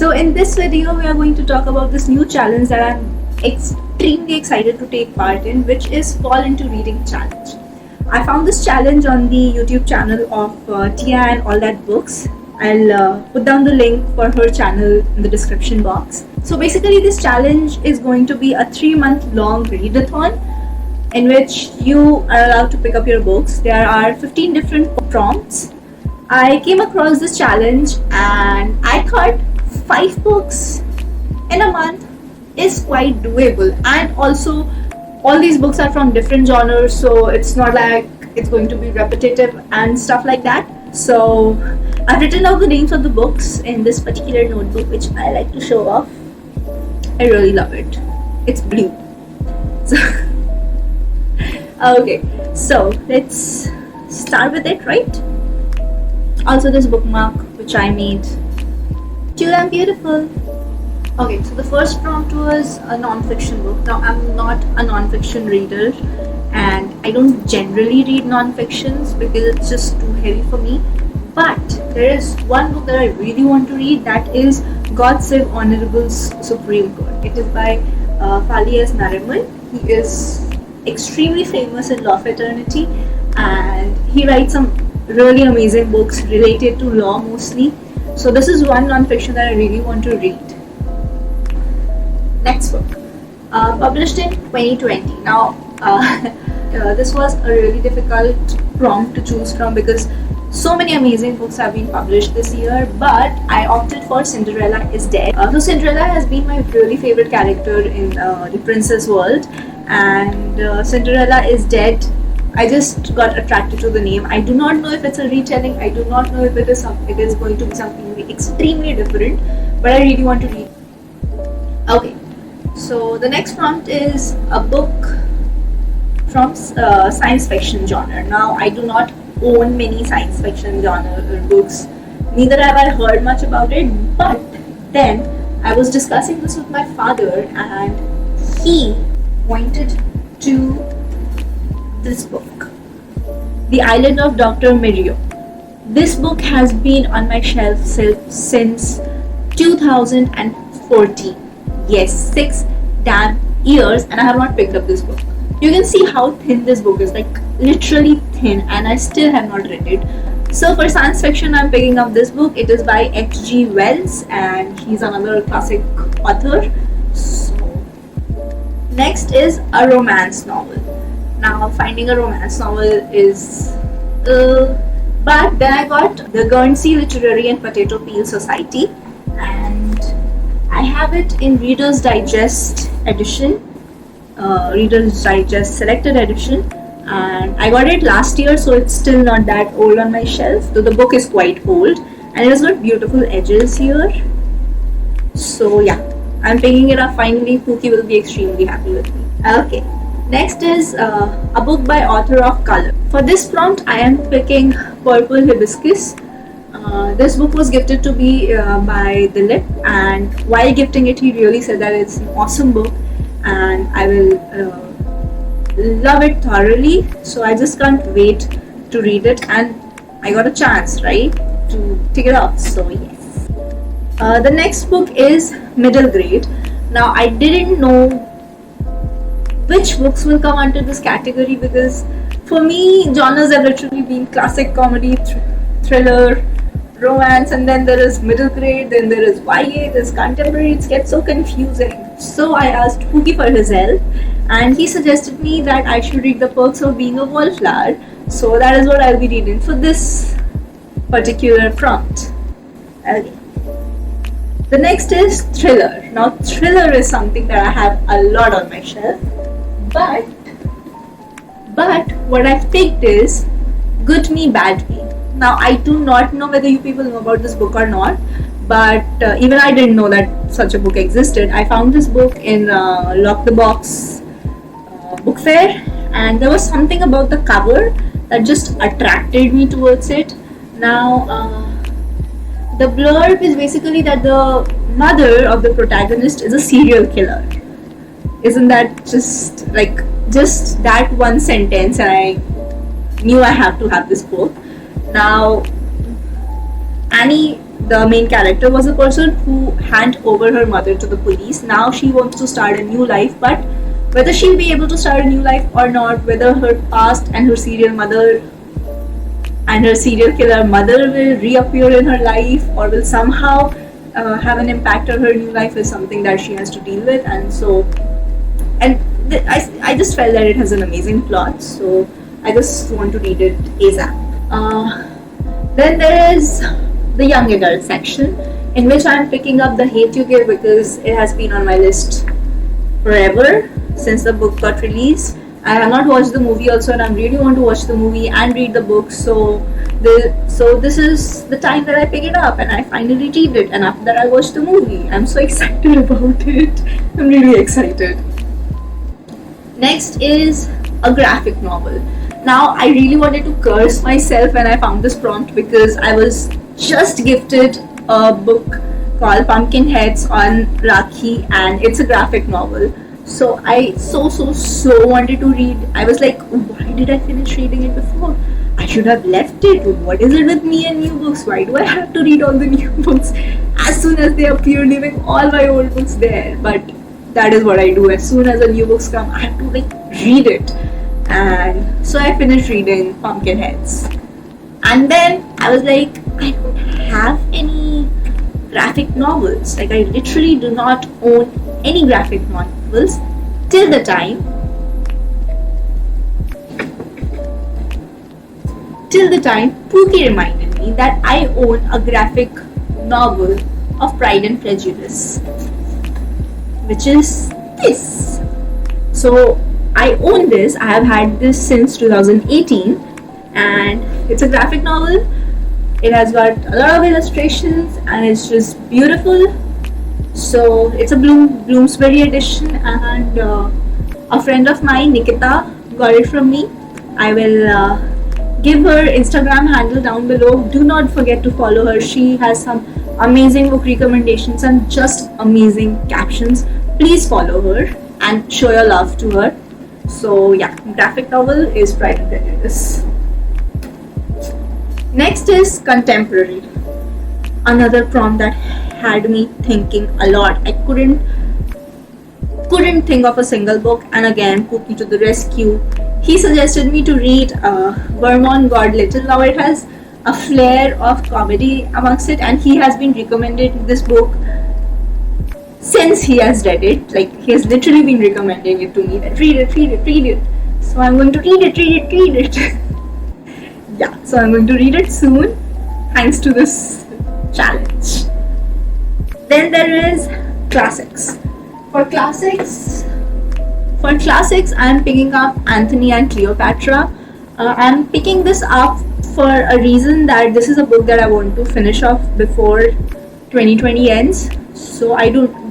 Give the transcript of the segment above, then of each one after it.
So in this video, we are going to talk about this new challenge that I'm extremely excited to take part in, which is Fall Into Reading Challenge. I found this challenge on the YouTube channel of Tia and All That Books. I'll put down the link for her channel in the description box. So basically this challenge is going to be a 3-month long readathon in which you are allowed to pick up your books. There are 15 different prompts. I came across this challenge and I thought 5 books in a month is quite doable, and also all these books are from different genres, so it's not like it's going to be repetitive and stuff like that. So I've written down the names of the books in this particular notebook, which I like to show off. I really love it. It's blue. So okay, so let's start with it, right? Also this bookmark which I made. Cute and beautiful. Okay, so the first prompt was a non-fiction book. Now I'm not a non-fiction reader and I don't generally read non-fictions because it's just too heavy for me. But there is one book that I really want to read, that is God Save Honorable Supreme Court. It is by Fali S. Nariman. He is extremely famous in law fraternity and he writes some really amazing books related to law mostly. So this is one non-fiction that I really want to read. Next book, published in 2020. Now this was a really difficult prompt to choose from because so many amazing books have been published this year, but I opted for Cinderella is Dead. So Cinderella has been my really favorite character in the princess world, and Cinderella is Dead, I just got attracted to the name. I do not know if it's a retelling, I do not know if it is going to be something extremely different, but I really want to read. Okay, so the next prompt is a book from science fiction genre. Now I do not own many science fiction genre books, neither have I heard much about it, but then I was discussing this with my father and he pointed to this book, The Island of Dr. Moreau. This book has been on my shelf since 2014. Yes, 6 damn years, and I have not picked up this book. You can see how thin this book is, like literally thin, and I still have not read it. So for science fiction, I'm picking up this book. It is by H.G. Wells and he's another classic author. So next is a romance novel. Now finding a romance novel is but then I got the Guernsey Literary and Potato Peel Society, and I have it in Reader's Digest edition, Reader's Digest selected edition, and I got it last year, so it's still not that old on my shelf, though the book is quite old and it has got beautiful edges here. So yeah, I'm picking it up finally. Pookie will be extremely happy with me. Okay. Next is a book by author of Color. For this prompt, I am picking Purple Hibiscus. This book was gifted to me by Dilip, and while gifting it, he really said that it's an awesome book and I will love it thoroughly. So I just can't wait to read it, and I got a chance, right, to tick it off. So yes. The next book is Middle Grade. Now I didn't know which books will come under this category because for me genres have literally been classic comedy, thriller, romance, and then there is middle grade, then there is YA, there's contemporary. It gets so confusing. So I asked Pookie for his help and he suggested me that I should read The Perks of Being a Wallflower. So that is what I'll be reading for this particular prompt. Okay. The next is thriller. Now thriller is something that I have a lot on my shelf. But what I've picked is Good Me, Bad Me. Now I do not know whether you people know about this book or not, but even I didn't know that such a book existed. I found this book in Lock the Box book fair, and there was something about the cover that just attracted me towards it. Now the blurb is basically that the mother of the protagonist is a serial killer. Isn't that just that one sentence, and I knew I have to have this book. Now Annie the main character, was a person who handed over her mother to the police. Now she wants to start a new life, but whether she'll be able to start a new life or not, whether her past and her serial mother and her serial killer mother will reappear in her life or will somehow have an impact on her new life, is something that she has to deal with. And so, and I just felt that it has an amazing plot, so I just want to read it ASAP. Then there is the young adult section, in which I'm picking up The Hate You Give because it has been on my list forever since the book got released. I have not watched the movie also, and I really want to watch the movie and read the book. So this is the time that I pick it up and I finally read it. And after that, I watch the movie. I'm so excited about it. I'm really excited. Next is a graphic novel. Now, I really wanted to curse myself when I found this prompt because I was just gifted a book called Pumpkinheads on Rakhi, and it's a graphic novel. So I so wanted to read. I was like, why did I finish reading it before? I should have left it. What is it with me and new books? Why do I have to read all the new books as soon as they appear, leaving all my old books there? But that is what I do. As soon as the new books come, I have to read it. And so I finished reading Pumpkinheads. And then I was like, I don't have any graphic novels. I literally do not own any graphic novels till the time Pookie reminded me that I own a graphic novel of Pride and Prejudice, which is this. So I own this. I have had this since 2018, and it's a graphic novel. It has got a lot of illustrations and it's just beautiful. So it's a Bloomsbury edition, and a friend of mine, Nikita, got it from me. I will give her Instagram handle down below. Do not forget to follow her. She has some amazing book recommendations and just amazing captions. Please follow her and show your love to her. So yeah, graphic novel is Pride and Prejudice. Next is contemporary. Another prompt that had me thinking a lot. I couldn't think of a single book, and again, Pookie to the rescue. He suggested me to read Vermont God Little. Now it has a flair of comedy amongst it, and he has been recommending this book since he has read it. He has literally been recommending it to me that read it. So I'm going to read it. Yeah, so I'm going to read it soon, thanks to this challenge. Then there is classics. For classics, I'm picking up Antony and Cleopatra. I'm picking this up for a reason that this is a book that I want to finish off before 2020 ends. So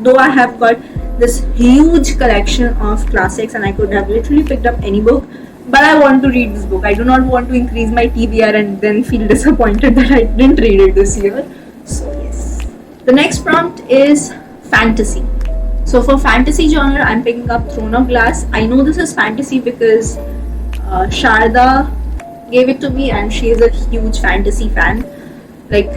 though I have got this huge collection of classics and I could have literally picked up any book, but I want to read this book. I do not want to increase my TBR and then feel disappointed that I didn't read it this year. So yes. The next prompt is fantasy. So for fantasy genre, I'm picking up Throne of Glass. I know this is fantasy because Sharda gave it to me, and she is a huge fantasy fan.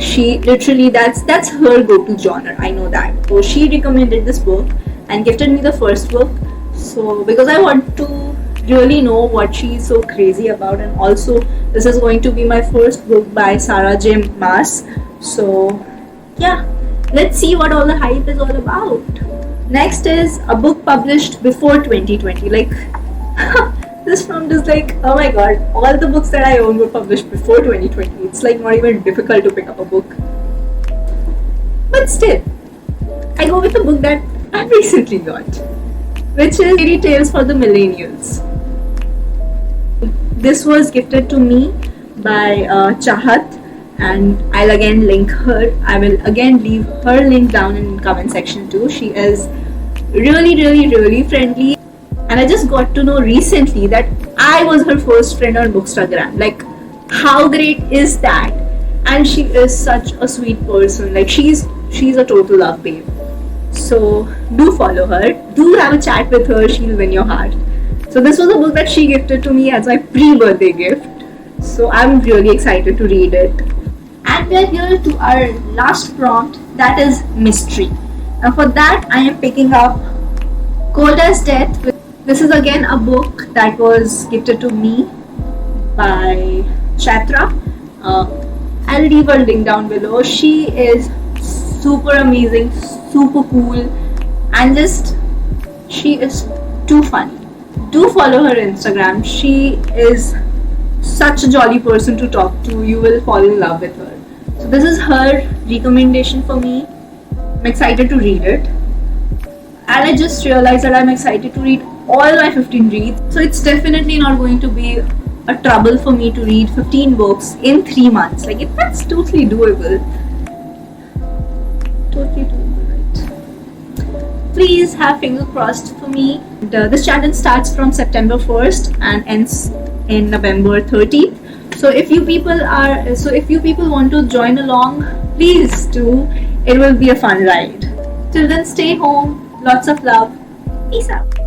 She literally, that's her go-to genre. I know that. So she recommended this book and gifted me the first book. So because I want to really know what she's so crazy about, and also this is going to be my first book by Sarah J. Maas. So yeah, let's see what all the hype is all about. Next is a book published before 2020. This prompt is oh my god, all the books that I own were published before 2020. It's not even difficult to pick up a book. But still, I go with a book that I recently got, which is Fairy Tales for the Millennials. This was gifted to me by Chahat, and I'll again link her. I will again leave her link down in the comment section too. She is really friendly, and I just got to know recently that I was her first friend on Bookstagram. How great is that? And she is such a sweet person. She's a total love babe. So do follow her, do have a chat with her. She'll win your heart. So this was a book that she gifted to me as my pre-birthday gift. So I'm really excited to read it. And we are here to our last prompt, that is mystery. Now for that I am picking up Cold as Death. This is again a book that was gifted to me by Chatra. I'll leave her link down below. She is super amazing, super cool, and just she is too funny. Do follow her Instagram. She is such a jolly person to talk to. You will fall in love with her. So this is her recommendation for me. I'm excited to read it. And I just realized that I'm excited to read all my 15 reads. So it's definitely not going to be a trouble for me to read 15 books in 3 months. Like, that's totally doable. Totally doable, right? Please have finger crossed for me. This challenge starts from September 1st and ends in November 13th. So if you people want to join along, please do. It will be a fun ride. Till then, stay home. Lots of love. Peace out.